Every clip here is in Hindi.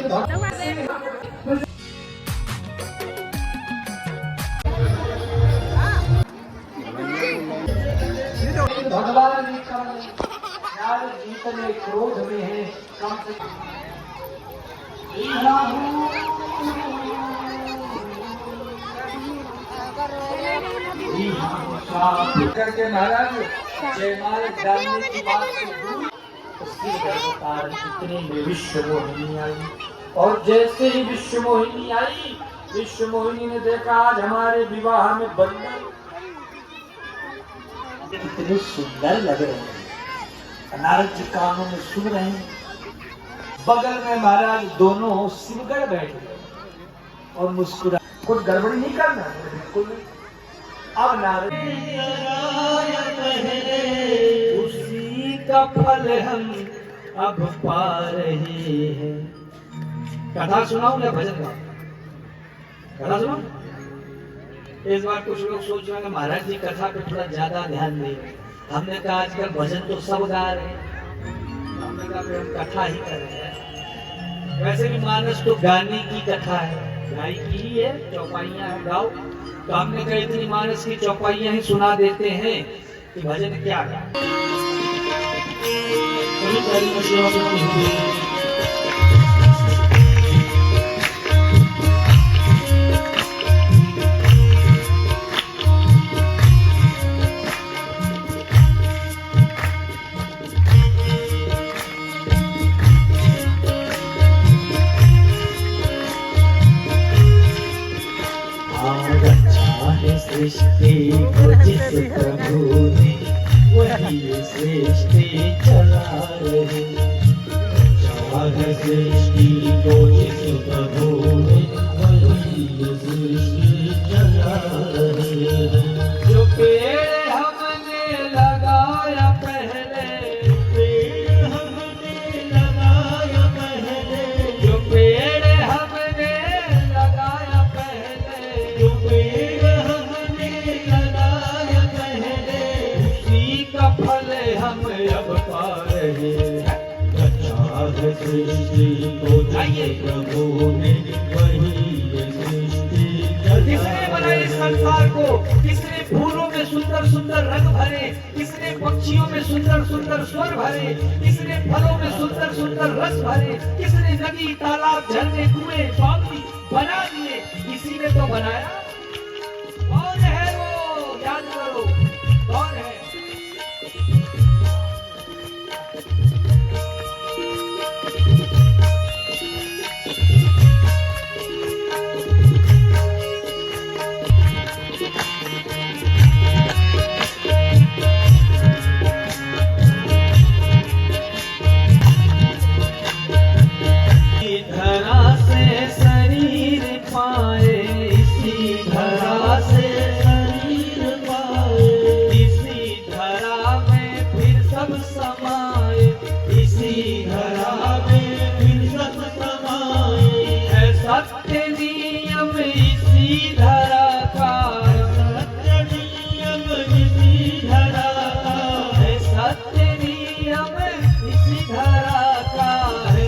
भगवान जीतने क्रोध में है कम से करके महाराज जयमाल डालने की बात उसकी कारण इतने में विश्व मोहिनी आई। और जैसे ही विश्व मोहिनी आई, विश्व मोहिनी ने देखा आज हमारे विवाह में बंधन कितने सुंदर लग रहे हैं। नारद जी कानों में सुन रहे हैं। बगल में महाराज दोनों शिवगढ़ बैठ गए और मुस्कुरा। कुछ गड़बड़ी नहीं करना बिल्कुल नहीं। अब नारद उसी का फल हम अब पा रहे हैं। कथा सुनाऊं या भजन गाऊं? कथा सुनाऊं? इस बार कुछ लोग सोच रहे हैं महाराज जी कथा पे थोड़ा ज्यादा ध्यान दें। हमने कहा आजकल भजन तो सब गा रहे हैं, हमने कहा हम कथा ही कर रहे हैं। वैसे भी मानस तो गाने की कथा है, गायकी ही है, चौपाइयां है, गाओ। तो हमने कहा इतनी मानस की चौपाइयां ही सुना देते हैं कि भजन क्या गा। सृष्टि को जिस प्रभु ने वही सृष्टि चला रहे। सृष्टि को जिस प्रभु ने वही सृष्टि चला रहे। जो पेड़ हमने लगाया पहले, पेड़ हमने लगाया पहले, जो पेड़ हमने लगाया पहले, जो पेड़ फल हम अब पा रहे हैं। सृष्टि को प्रभु ने वही सृष्टि। किसने बनाया इस संसार को? किसने फूलों में सुंदर सुंदर रंग भरे? किसने पक्षियों में सुंदर सुंदर स्वर भरे? किसने फलों में सुंदर सुंदर रस भरे? किसने नदी, तालाब, झरने, कुएं, पानी बना दिए? किसी ने तो बनाया। कौन है वो? याद करो कौन है? सत्य नियम इसी धरा का, सत्य नियम इसी धरा का, सत्य नियम इसी धरा का,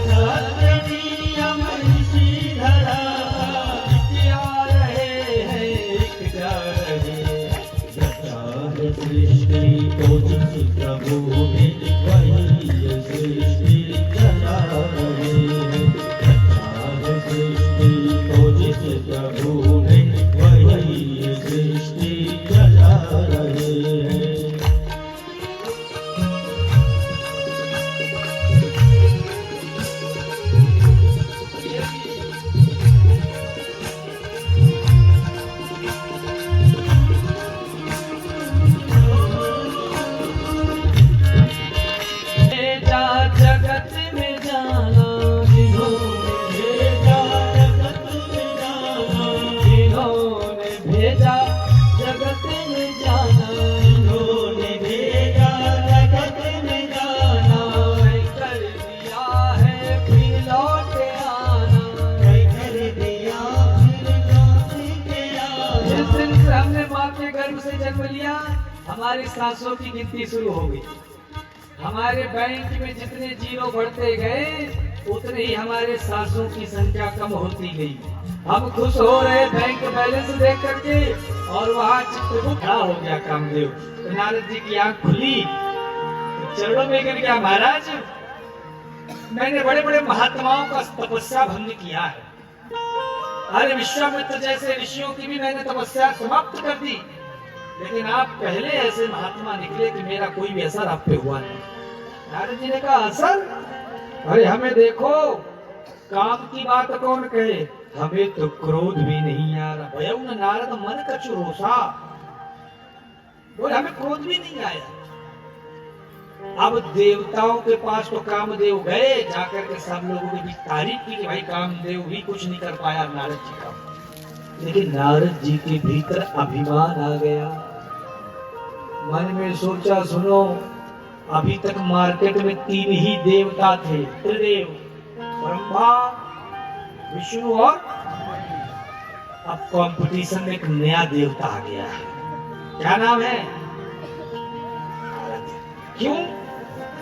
सत्य नियम इसी धरा का। क्या रहे हैं एक जा रहे। सृष्टि को जिस प्रभु ने वही सृष्टि चला रहे। सृष्टि को जिस प्रभु ने वही सृष्टि चला रहे हैं। जगत में जाना जिन्होंने भेजा, जगत में जाना इन्होंने भेजा, जगत में जाना। कर दिया है फिर लौट आना, कर दिया फिर लौट के आना। जिस दिन से हमने माँ के गर्भ से जन्म लिया, हमारी सांसों की गिनती शुरू हो गई। हमारे बैंक में जितने जीरो बढ़ते गए उतने ही हमारे सांसों की संख्या कम होती गई। हम खुश हो रहे बैंक बैलेंस देख करके और वहां चित्रगुप्त खड़ा हो गया कामदेव। तो नारद जी की आंख खुली, चरणों में गिर गया, महाराज मैंने बड़े बड़े महात्माओं का तपस्या भंग किया है। अरे विश्वामित्र जैसे ऋषियों की भी मैंने तपस्या समाप्त कर दी, लेकिन आप पहले ऐसे महात्मा निकले कि मेरा कोई भी असर आप पे हुआ नहीं। नारद जी ने कहा असर? अरे हमें देखो, काम की बात कौन कहे, हमें तो क्रोध भी नहीं आ रहा। भयउ न नारद मन कछु रोसा, बोले हमें क्रोध भी नहीं आया। अब देवताओं के पास तो कामदेव गए, जाकर के सब लोगों के बीच तारीफ की कि भाई कामदेव भी कुछ नहीं कर पाया नारद जी का। लेकिन नारद जी के भीतर अभिमान आ गया। मन में सोचा, सुनो अभी तक मार्केट में 3 ही देवता थे, त्रिदेव, ब्रह्मा, विष्णु और अब कंपटीशन में एक नया देवता आ गया है। क्या नाम है? क्यों?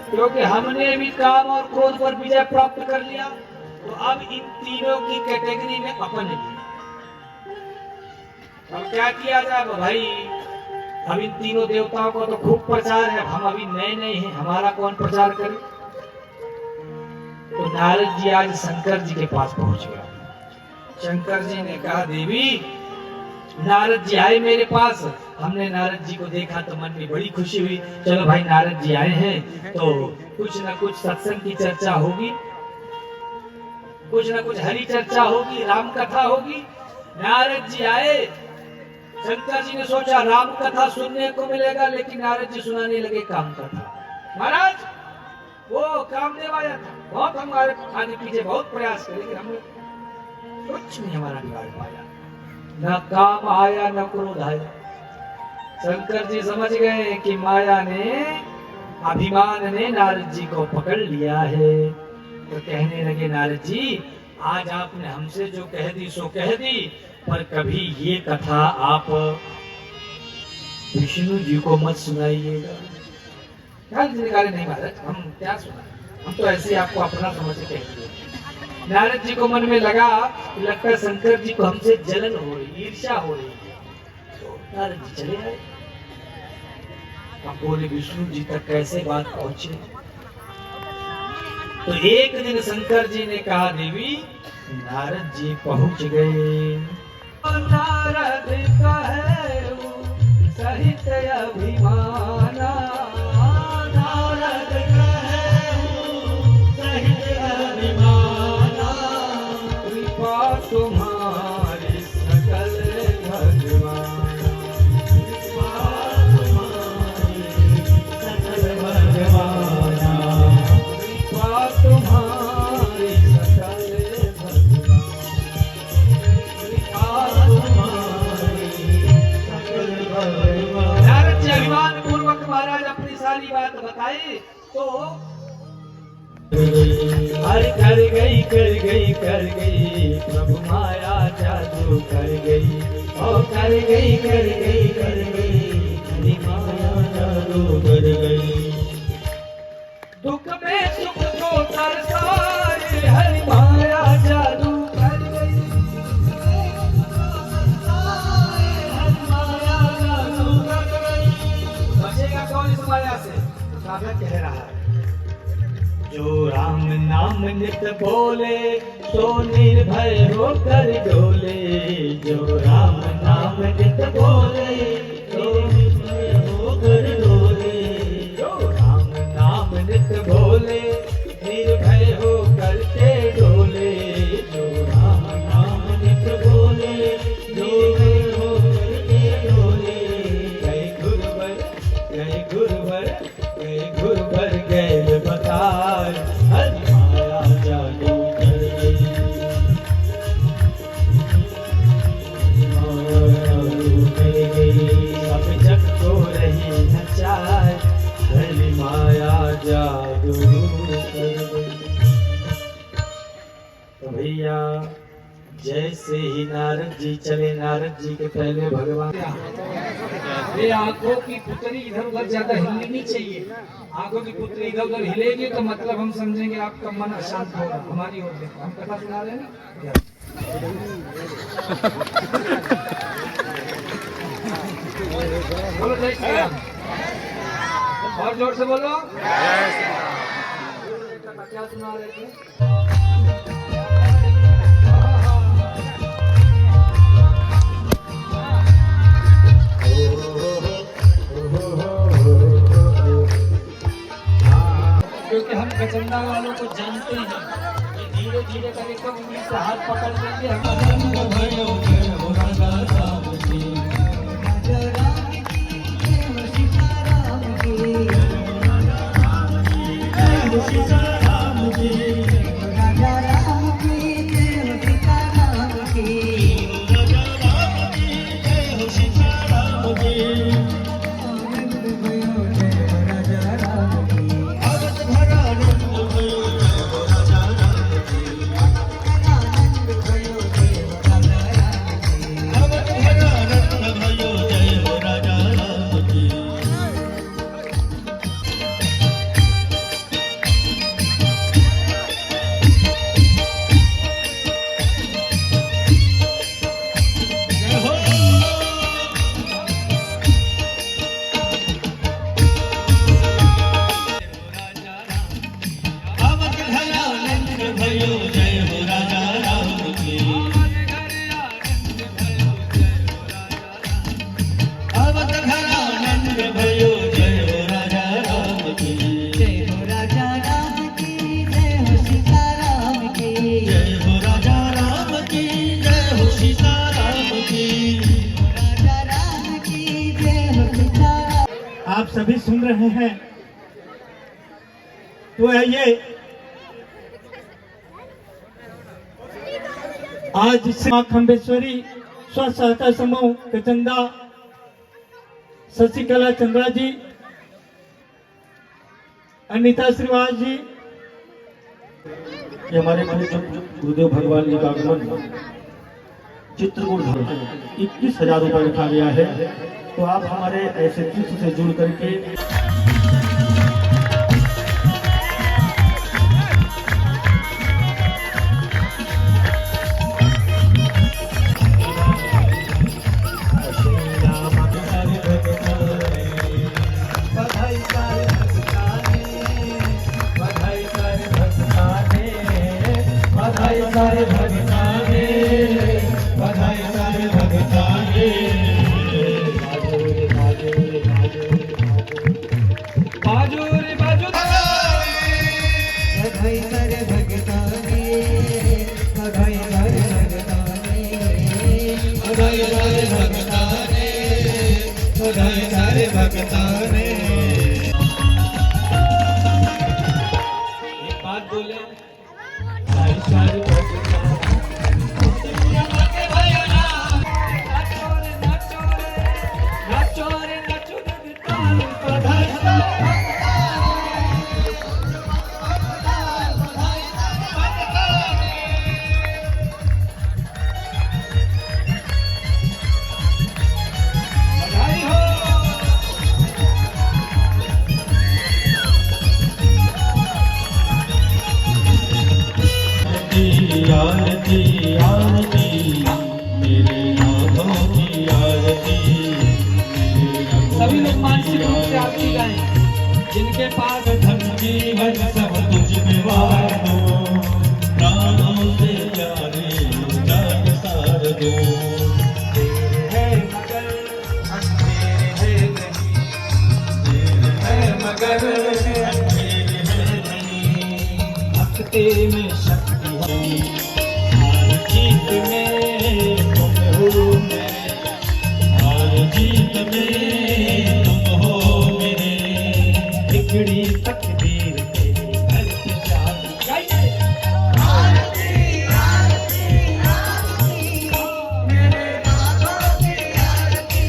क्योंकि हमने भी काम और क्रोध पर विजय प्राप्त कर लिया, तो अब इन तीनों की कैटेगरी में अपन भी। अब क्या किया जाए भाई? अब इन तीनों देवताओं का तो खूब प्रचार है, हम अभी नए नए हैं, हमारा कौन प्रचार करे? तो नारद जी आज शंकर जी के पास पहुंच गए। शंकर जी ने कहा, देवी नारद जी आए मेरे पास। हमने नारद जी को देखा तो मन में बड़ी खुशी हुई। चलो भाई नारद जी आए हैं तो कुछ ना कुछ सत्संग की चर्चा होगी, कुछ ना कुछ हरि चर्चा होगी, राम कथा होगी। नारद जी आए, शंकर जी ने सोचा राम कथा सुनने को मिलेगा, लेकिन नारद जी सुनाने लगे काम कथा। महाराज वो कामदेव आया था, बहुत हमारे आगे पीछे बहुत प्रयास करे, लेकिन हमने कुछ नहीं हमारा बिगाड़ पाया, न काम आया न क्रोध आया। शंकर जी समझ गए कि माया ने, अभिमान ने नारद जी को पकड़ लिया है। तो कहने लगे, नारद जी आज आपने हमसे जो कह दी सो कह दी, पर कभी ये कथा आप विष्णु जी को मत सुनाइएगा। नहीं महाराज, हम क्या सुना, हम तो ऐसे आपको अपना समझ के कहेंगे। नारद जी को मन में लगा कि लगता है शंकर जी को हमसे जलन हो रही, ईर्ष्या हो रही। तो नारद जी चले आए। अब बोले विष्णु जी तक कैसे बात पहुंचे? तो एक दिन शंकर जी ने कहा, देवी नारद जी पहुंच गए। नारद कहे सहित अभिमाना, नारद कहे सहित अभिमाना, कृपा तुम्हारी सकल भगवान, कृपा तुम्हारी सकल भगवाना, कृपा तुम्हारी सकल भगवान। नारद जी अभिमान पूर्वक महाराज अपनी सारी बात बताई तो हर कर गई प्रभु माया जादू कर गई, और कर गई माया जादू कर गई। दुख में सुख को तरसाए हरि माया जादू कर गई, हरि माया जादू कर गई। बचेगा कौन इस माया से? साधक कह रहा है, जो राम नाम नित बोले तो निर्भय होकर डोले, जो राम नाम नित बोले तो निर्भय होकर डोले, जो राम नाम नित बोले निर्भय होकर के डोले, जो राम नाम नित बोले निर्भय होकर के डोले। गए गुरुवर गए बताए, हरि माया जादू कर गई, माया जादू कर गई। अब जग को रही नचाए, हरि माया जादू कर गई। तो भैया जैसे ही नारद जी चले, नारद जी के पहले भगवान ये आंखों की पुतली इधर उधर ज्यादा हिलनी नहीं चाहिए। आंखों की पुतली इधर उधर हिलेगी तो मतलब हम समझेंगे आपका मन अशांत होगा। हमारी ओर देखो, हम कथा सुना रहे हैं ना। बोलो जय श्री राम, और जोर से बोलो। क्या सुना रहे थे? क्योंकि हम गचंदा वालों को जानते हैं, ये धीरे धीरे करके उंगली से हाथ पकड़ लेंगे। आप सभी सुन रहे हैं, तो ये आज मां खंडेश्वरी स्व सहायता समूह गचंदा, शशिकला चंद्रा जी, अनिता श्रीवास जी, ये हमारे गुरुदेव भगवान जी का आगमन चित्रकूट 21,000 रुपये लिखा गया है। तो आप हमारे ऐसे चित्र से जुड़ करके सभी लोग मानसिक रूप से आरती गाएं। जिनके पास धन जीवन सब तुझ में वारो, प्राणों से प्यारे जान सार दो। तेरे है मगर अंधेरे है नहीं, तेरे है मगर अंधेरे है नहीं। भक्ति में शक्ति है, हार जीत में तुम हो मेरे, हार जीत में तुम हो मेरे। बिगड़ी तकदीर तेरी घर की चाबी गाइए। आरती आरती आरती मेरे नाथों की आरती,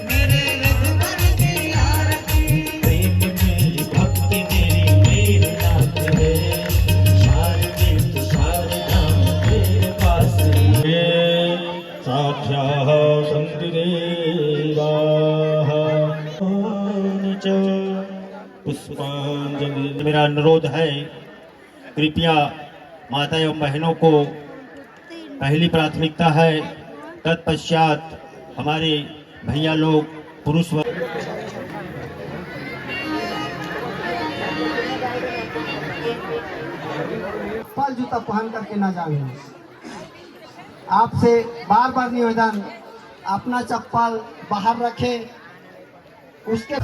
मेरे रघुवर की आरती। प्रेम मेरी भक्ति मेरी मेरे नाथ है, शारदे तुषार नाम तेरे पास है। साक्षात् शक्ति देवा अनुरोध है, कृपया माता एवं बहनों को पहली प्राथमिकता है, तत्पश्चात हमारे भैया लोग पुरुष चप्पल जूता पहन करके ना जावे। आपसे बार बार निवेदन, अपना चप्पल बाहर रखें। उसके